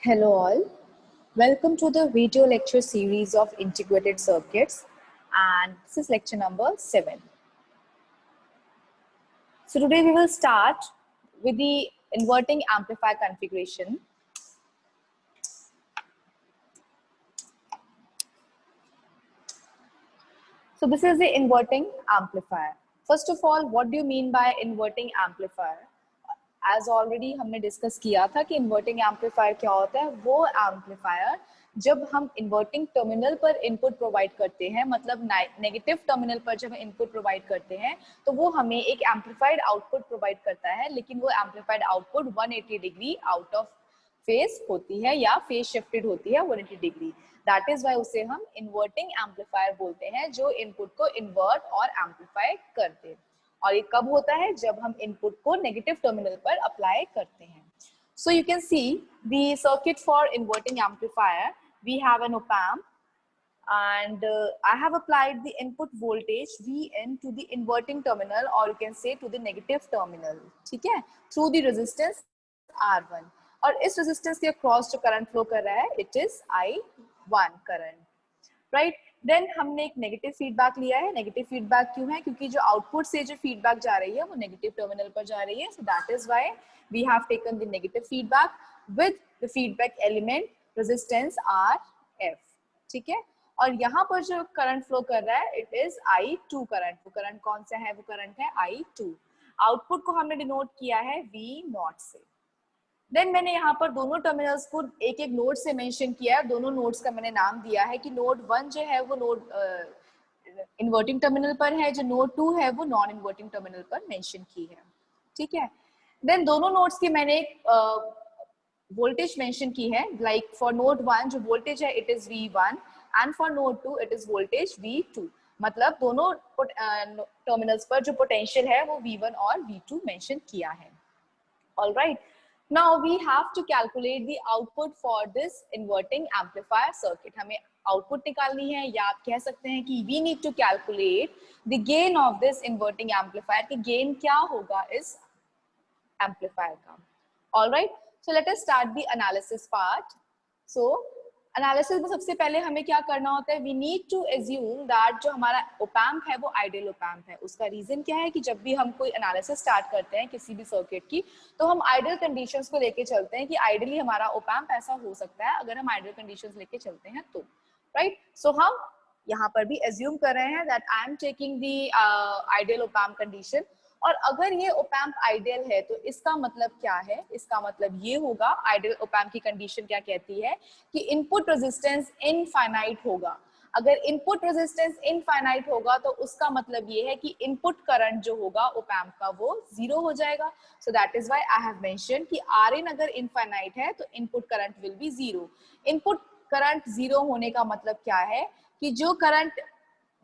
Hello all, welcome to the video lecture series of integrated circuits, and this is lecture number 7. So today we will start with the inverting amplifier configuration. So this is the inverting amplifier. First of all, what do you mean by inverting amplifier? As already हमने discuss किया था कि inverting amplifier क्या होता है। वो amplifier जब हम इन्वर्टिंग टर्मिनल पर इनपुट प्रोवाइड करते हैं, मतलब नेगेटिव टर्मिनल पर जब इनपुट प्रोवाइड करते हैं तो वो हमें एक एम्पलीफाइड आउटपुट प्रोवाइड करता है, लेकिन वो amplified output 180 degree out of phase होती है या फेज शिफ्टेड होती है 180 डिग्री। दैट इज वाई उसे हम इन्वर्टिंग एम्पलीफायर बोलते हैं, जो इनपुट को इन्वर्ट और एम्पलीफाई करते हैं। और ये कब होता है? जब हम इनपुट को नेगेटिव टर्मिनल पर अप्लाई करते हैं। So you can see the circuit for inverting amplifier. We have an op-amp and I have applied the input voltage Vn to the inverting terminal, or you can say to the negative terminal, ठीक है, through the resistance R1। और इस resistance के cross जो current flow कर रहा है, it is I1 current, right. Then हमने एक नेगेटिव फीडबैक लिया है। नेगेटिव फीडबैक क्यों है? क्योंकि जो आउटपुट से जो फीडबैक जा रही है वो नेगेटिव टर्मिनल पर जा रही है। So that is why we have taken the negative feedback with the feedback element resistance RF, ठीक है। और यहाँ पर जो करंट फ्लो कर रहा है, इट इज I2 करंट। वो करंट कौन सा है? वो करंट है I2। आउटपुट को हमने डिनोट किया है V0 से। देन मैंने यहाँ पर दोनों टर्मिनल्स को एक एक नोड से मेंशन किया है। दोनों नोड्स का मैंने नाम दिया है कि नोड 1 जो है वो नोड इन्वर्टिंग टर्मिनल पर है, जो नोड 2 है वो नॉन इन्वर्टिंग टर्मिनल पर मेंशन की है, ठीक है। देन दोनों नोड्स की मैंने वोल्टेज मेंशन की है। लाइक फॉर नोड 1 जो वोल्टेज है it is V1 and for node 2 it is voltage V2। मतलब दोनों टर्मिनल्स पर जो पोटेंशियल है वो V1 और V2 मेंशन किया है। All right. Now we have to calculate the output for this inverting amplifier circuit. हमें आउटपुट निकालनी है, या आप कह सकते हैं कि we need to calculate the gain of this inverting amplifier। कि gain क्या होगा इस amplifier का। All right. So let us start the analysis part. So analysis में सबसे पहले हमें क्या करना होता है? We need to assume that जो हमारा ओपैम्प है वो आइडियल ओपैम्प है। उसका रीजन क्या है कि जब भी हम कोई एनालिसिस स्टार्ट करते हैं किसी भी सर्किट की, तो हम आइडियल कंडीशंस को लेके चलते हैं कि आइडियली हमारा ओपैम्प ऐसा हो सकता है अगर हम आइडियल कंडीशंस लेके चलते हैं तो, राइट। सो हम यहाँ पर भी एज्यूम कर रहे हैं that I am taking the ideal op-amp condition. और अगर ये ओपैम्प आइडियल है तो इसका मतलब क्या है? इसका मतलब ये होगा, आइडियल ओपैम्प की कंडीशन क्या कहती है कि इनपुट रेजिस्टेंस इनफाइनाइट होगा। अगर इनपुट रेजिस्टेंस इनफाइनाइट होगा तो उसका मतलब ये है कि इनपुट करंट जो होगा ओपैम्प का वो 0 हो जाएगा। सो that is why I have mention कि Rin अगर इनफाइनाइट है तो input current will be 0। Input current 0 होने का मतलब क्या है कि जो करंट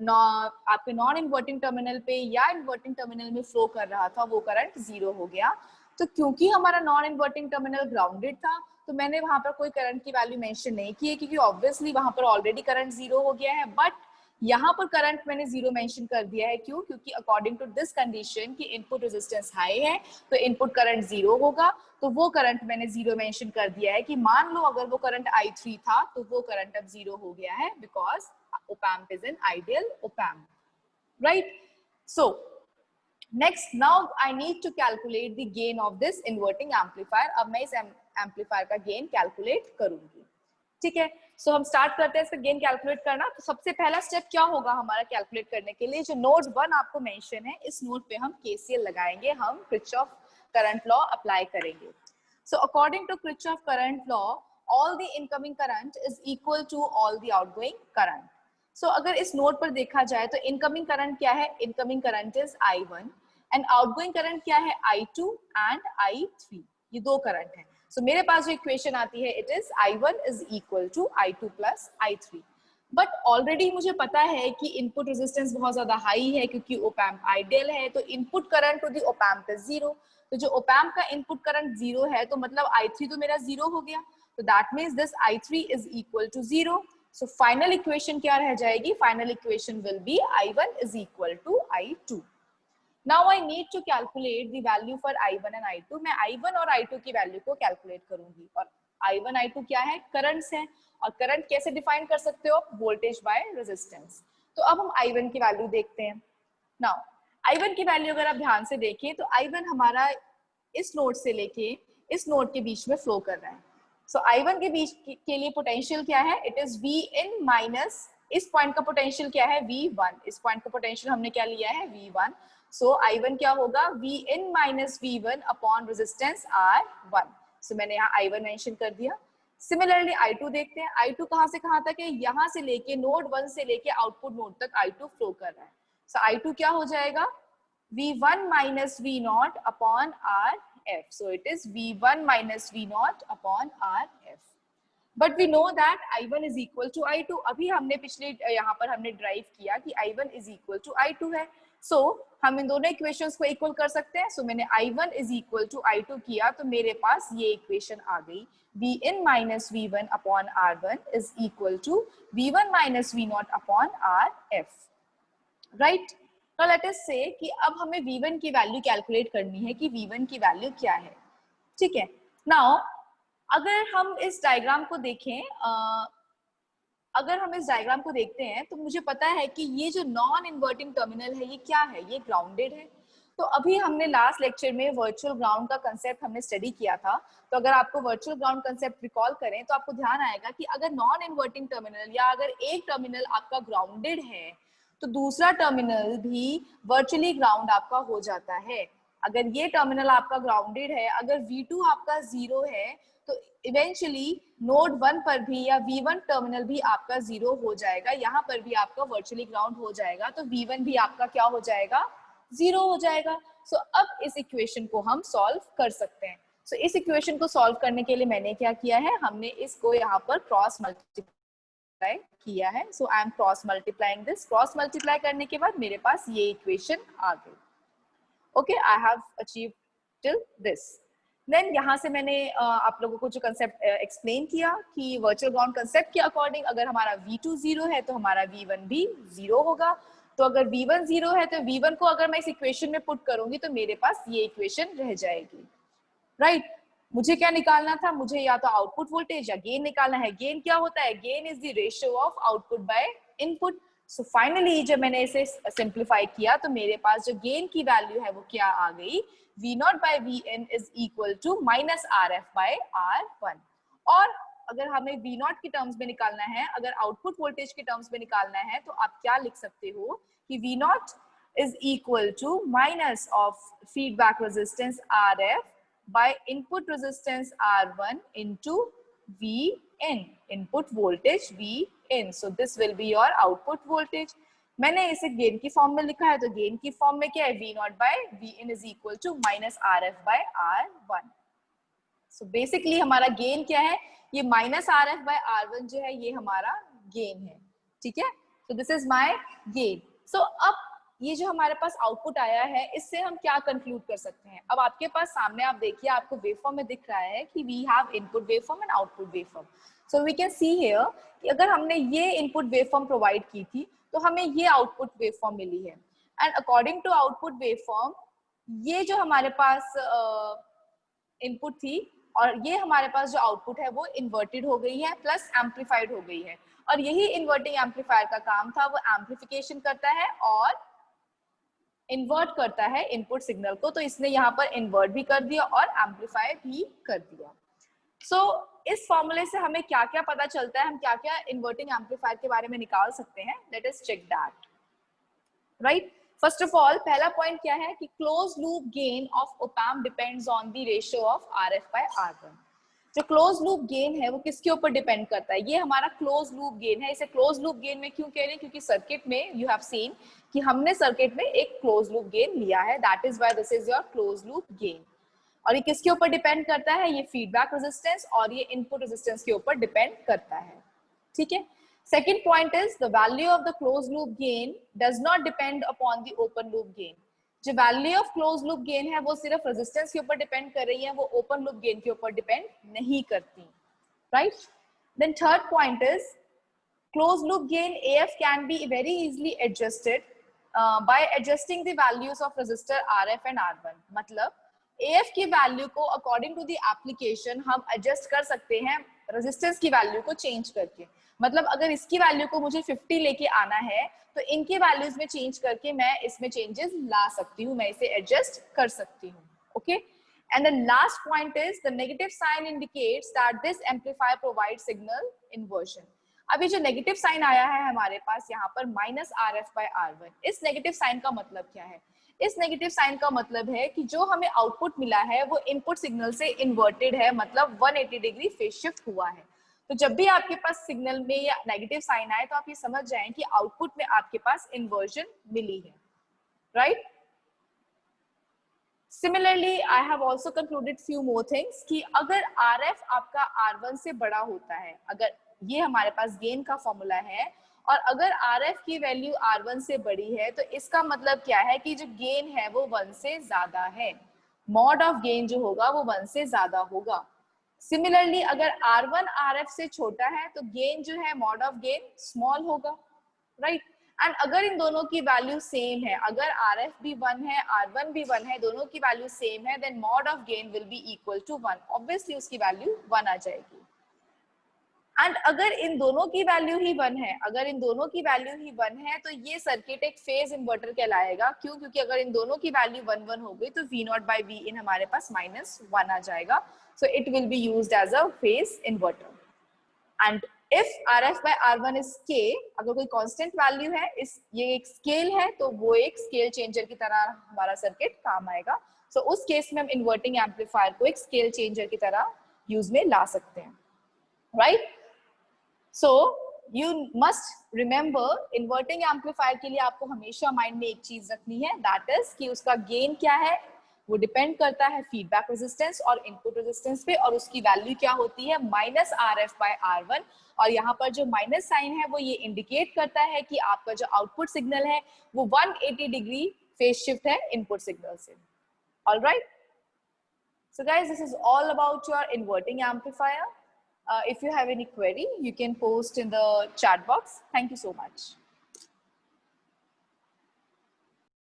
आपके नॉन इन्वर्टिंग टर्मिनल पे या इन्वर्टिंग टर्मिनल में फ्लो कर रहा था वो करंट 0 हो गया। तो क्योंकि हमारा नॉन इन्वर्टिंग टर्मिनल ग्राउंडेड था तो मैंने वहां पर कोई करंट की वैल्यू मेंशन नहीं की है, क्योंकि ऑब्वियसली वहां पर ऑलरेडी करंट 0 हो गया है। बट यहाँ पर करंट मैंने 0 मेंशन कर दिया है। क्यों? क्योंकि अकॉर्डिंग टू दिस कंडीशन कि इनपुट रेजिस्टेंस हाई है तो इनपुट करंट 0 होगा। तो वो करंट मैंने 0 मेंशन कर दिया है कि मान लो अगर वो करंट I3 था तो वो करंट अब 0 हो गया है, because op-amp is an ideal op-amp, right? So next, now I need to calculate the gain of this inverting amplifier। अब मैं इस एम्पलीफायर का गेन कैलकुलेट करूंगी, ठीक है। सो हम स्टार्ट करते हैं इसका गेन कैलकुलेट करना। तो सबसे पहला स्टेप क्या होगा हमारा कैलकुलेट करने के लिए? जो नोड 1 आपको मेंशन है, इस नोड पे हम KCL लगाएंगे, हम किरचॉफ करंट लॉ अप्लाई करेंगे। So according to Kirchhoff current law, all the incoming current is equal to all the outgoing current। सो अगर इस नोड पर देखा जाए तो इनकमिंग करंट क्या है? Incoming current is I1 and outgoing current क्या है? I2 and I3। ये दो करंट है। सो मेरे पास जो इक्वेशन आती है it is I1 is equal to I2 plus I3। But already मुझे पता है कि इनपुट रेजिस्टेंस बहुत ज्यादा हाई है क्योंकि ओपैम्प आइडियल है, तो input current to the opamp is 0। तो जो ओपैम्प का इनपुट करंट 0 है तो मतलब I3 तो मेरा 0 हो गया। तो that means this I3 is equal to 0। So final equation क्या रह जाएगी? Final equation will be I1 is equal to I2। Now I need to calculate the value for I1 and I2। मैं I1 और I2 की value को calculate करूंगी और I1 I2 क्या है, करंट्स है, और करंट कैसे डिफाइन कर सकते हो, वोल्टेज बाय रेजिस्टेंस। तो अब हम I1 की वैल्यू देखते हैं। नाउ I1 की वैल्यू अगर आप ध्यान से देखें तो I1 हमारा इस नोड से लेके इस नोड के बीच में फ्लो कर रहा है। सो I1 के बीच के लिए पोटेंशियल क्या है, इट इज Vin माइनस इस पॉइंट का पोटेंशियल क्या है, V1। इस पॉइंट का पोटेंशियल हमने क्या लिया है, V1। सो I1 क्या होगा, Vin minus V1 upon resistance R1। सो मैंने यहाँ I1 मेंशन कर दिया। सिमिलरली I2 देखते हैं। I2 कहाँ से कहाँ तक है, यहाँ से लेके नोड 1 से लेके आउटपुट नोड तक I2 फ्लो कर रहा है। सो I2 क्या हो जाएगा, V1 minus V0 upon RF. So it is V1 minus V0 upon RF. But we know that I1 is equal to I2. अभी हमने पिछले यहाँ पर हमने ड्राइव किया कि I1 is equal to I2 है। So हम इन दोनों इक्वेशंस को इक्वल कर सकते हैं। So मैंने I1 is equal to I2 किया तो मेरे पास ये इक्वेशन आ गई, Vin minus V1 upon R1 is equal to V1 minus V0 upon RF. Right? Now let us say कि अब हमें V1 की वैल्यू कैलकुलेट करनी है कि V1 की वैल्यू क्या है। ठीक है। नाउ अगर हम इस डायग्राम को देखें, अगर हम इस डायग्राम को देखते हैं तो मुझे पता है कि ये जो नॉन इन्वर्टिंग टर्मिनल है ये क्या है, ये ग्राउंडेड है। तो अभी हमने लास्ट लेक्चर में वर्चुअल ग्राउंड का कंसेप्ट हमने स्टडी किया था। तो अगर आपको वर्चुअल ग्राउंड कंसेप्ट रिकॉल करें तो आपको ध्यान आएगा कि अगर नॉन इन्वर्टिंग टर्मिनल या अगर एक टर्मिनल आपका ग्राउंडेड है तो दूसरा टर्मिनल भी वर्चुअली ग्राउंड आपका हो जाता है। अगर ये टर्मिनल आपका ग्राउंडेड है, अगर V2 आपका 0 है तो इवेंचुअली नोड 1 पर भी या V1 टर्मिनल भी आपका 0 हो जाएगा, यहाँ पर भी आपका वर्चुअली ग्राउंड हो जाएगा, तो V1 भी आपका क्या हो जाएगा, 0 हो जाएगा। सो अब इस इक्वेशन को हम सॉल्व कर सकते हैं। सो इस इक्वेशन को सॉल्व करने के लिए मैंने क्या किया है, हमने इसको यहाँ पर क्रॉस मल्टीप्लाई किया है। So I am cross multiplying this. Cross multiply करने के बाद मेरे पास ये इक्वेशन आ गई। Okay, I have achieved till this. Then यहाँ से मैंने आप लोगों को जो कंसेप्ट एक्सप्लेन किया कि वर्चुअल ग्राउंड कंसेप्ट के अकॉर्डिंग अगर हमारा V2 0 है तो हमारा V1 भी 0 होगा। तो अगर V1 0 है तो V1 को अगर मैं इस इक्वेशन में पुट करूंगी तो मेरे पास ये इक्वेशन रह जाएगी। राइट? मुझे क्या निकालना था, मुझे या तो आउटपुट वोल्टेज या गेन निकालना है। गेन क्या होता है, gain is the ratio of output by input. So finally जब मैंने इसे सिंप्लीफाई किया तो मेरे पास जो गेन की वैल्यू है वो क्या आ गई, V0 by Vn is equal to minus RF by R1। और अगर हमें V0 की टर्म्स में निकालना है, अगर आउटपुट वोल्टेज की टर्म्स में निकालना है तो आप क्या लिख सकते हो कि V0 is equal to minus of feedback resistance RF by input resistance R1 into Vn, input voltage Vn. So this will be your output voltage। मैंने इसे गेन की फॉर्म में लिखा है तो गेन की फॉर्म में क्या है, V0 by Vn is equal to minus RF by R1। So basically हमारा गेन क्या है, ये minus RF by R1 जो है ये हमारा गेन है। ठीक है, so this is my gain। So अब ये जो हमारे पास आउटपुट आया है इससे हम क्या कंक्लूड कर सकते हैं। अब आपके पास सामने आप देखिए, आपको वेवफॉर्म में दिख रहा है कि we have input waveform and output waveform. So we can see here कि अगर हमने ये इनपुट वेवफॉर्म प्रोवाइड की थी तो हमें ये आउटपुट वेवफॉर्म मिली है। And according to output waveform ये जो हमारे पास इनपुट थी और ये हमारे पास जो आउटपुट है वो इन्वर्टेड हो गई है प्लस एम्पलीफाइड हो गई है। और यही इन्वर्टिंग एम्पलीफायर का काम था, वो एम्पलीफिकेशन करता है और इन्वर्ट करता है इनपुट सिग्नल को। तो इसने यहाँ पर इन्वर्ट भी कर दिया और एम्पलीफाई भी कर दिया। सो इस फॉर्मूले से हमें क्या क्या पता चलता है, हम क्या क्या इन्वर्टिंग एम्पलीफायर के बारे में निकाल सकते हैं, let us check that. Right, first of all पहला पॉइंट क्या है कि close loop gain of op amp depends on the ratio of RF by R1। जो क्लोज लूप गेन है वो किसके ऊपर डिपेंड करता है, ये हमारा क्लोज लूप गेन है। इसे क्लोज लूप गेन में क्यों कह रहे हैं, क्योंकि सर्किट में यू हैव सीन कि हमने सर्किट में एक क्लोज लूप गेन लिया है, that is why this is your close loop gain. और ये किसके ऊपर डिपेंड करता है, ये फीडबैक रेजिस्टेंस और ये इनपुट रेजिस्टेंस के ऊपर डिपेंड करता है। ठीक है, second point is the value of the close loop gain does not depend upon the open loop gain. जो value of close loop gain है वो सिर्फ रेजिस्टेंस के ऊपर डिपेंड कर रही है, वो ओपन लूप गेन के ऊपर डिपेंड नहीं करती। Right, then third point is close loop gain AF can be very easily adjusted by adjusting the values of resistor RF and R1। मतलब AF की वैल्यू को अकॉर्डिंग टू द एप्लीकेशन हम adjust कर सकते हैं resistance की value को change करके। मतलब अगर इसकी वैल्यू को मुझे 50 लेके आना है तो इनकी वैल्यूज में चेंज करके मैं इसमें चेंजेस ला सकती हूँ, मैं इसे एडजस्ट कर सकती हूँ। Okay, and the last point is the negative sign indicates that this amplifier provides signal inversion. अभी जो नेगेटिव साइन आया है हमारे पास यहाँ पर -RF/R1, इस नेगेटिव साइन का मतलब क्या है? इस नेगेटिव साइन का मतलब है कि जो हमें आउटपुट मिला है वो इनपुट सिग्नल से इन्वर्टेड है, मतलब 180 डिग्री फेज शिफ्ट हुआ है। तो जब भी आपके पास सिग्नल में या नेगेटिव साइन आए तो आप ये समझ जाएं कि आउटपुट में आपके पास इन्वर्जन मिली है, right? Similarly, I have also concluded few more things कि अगर RF आपका R1 से बड़ा होता है, अगर ये हमारे पास गेन का फॉर्मूला है और अगर RF की वैल्यू R1 से बड़ी है तो इसका मतलब क्या है कि जो गेन है वो 1 से ज्यादा है, मॉड ऑफ गेन जो होगा वो 1 से ज्यादा होगा। सिमिलरली अगर R1 RF से छोटा है तो गेन जो है मॉड ऑफ गेन स्मॉल होगा, राइट? एंड अगर इन दोनों की वैल्यू सेम है, अगर RF भी 1 है R1 भी 1 है, दोनों की वैल्यू सेम है, then mod of gain will be equal to 1, obviously उसकी वैल्यू 1 आ जाएगी। एंड अगर इन दोनों की वैल्यू ही 1 है, अगर इन दोनों की वैल्यू ही 1 है तो ये सर्किट एक फेज इन्वर्टर कहलाएगा। क्यों? क्योंकि अगर इन दोनों की वैल्यू 1 1 हो गई तो V0/Vin हमारे पास -1 आ जाएगा, so it will be used as a phase inverter. And if RF/R1 is K, अगर कोई कांस्टेंट वैल्यू है, इस ये एक स्केल है तो वो एक स्केल चेंजर की तरह हमारा सर्किट काम आएगा। सो उस केस में हम इन्वर्टिंग एम्पलीफायर को एक स्केल चेंजर की तरह यूज में ला सकते हैं, right? So you must remember inverting amplifier के लिए आपको हमेशा माइंड में एक चीज रखनी है, दैट इज कि उसका गेन क्या है, वो डिपेंड करता है फीडबैक रेजिस्टेंस और इनपुट रेजिस्टेंस पे, और उसकी वैल्यू क्या होती है -RF/R1। और यहाँ पर जो माइनस साइन है वो ये इंडिकेट करता है कि आपका जो आउटपुट सिग्नल है वो 180 डिग्री फेज शिफ्ट है इनपुट सिग्नल से। Alright, so guys, this is all about your inverting amplifier. If you have any query, you can post in the chat box. Thank you so much.